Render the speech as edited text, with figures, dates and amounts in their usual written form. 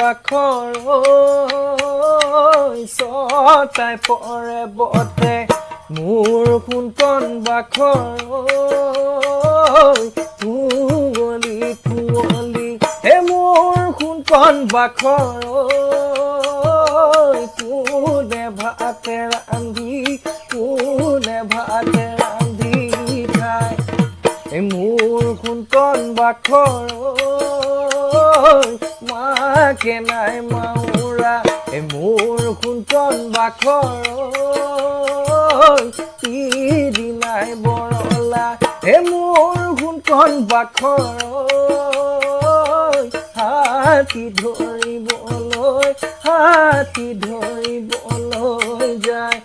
বাখৰ ছটাই পৰে বতে মোৰ সোণকণ বাখৰ কুঁৱলী কুঁৱলী হে মোৰ সোণকণ বাখৰ কোনে ভাতে ৰান্ধি কোনে ভাতে ৰান্ধি খায় মোৰ সোণকণ বাখৰ মাকে নাই মাউৰা মোৰ সোণকণ বাখৰ তিৰি নাই বৰলা মোৰ সোণকণ বাখৰ হাতী ধৰিবলৈ যায়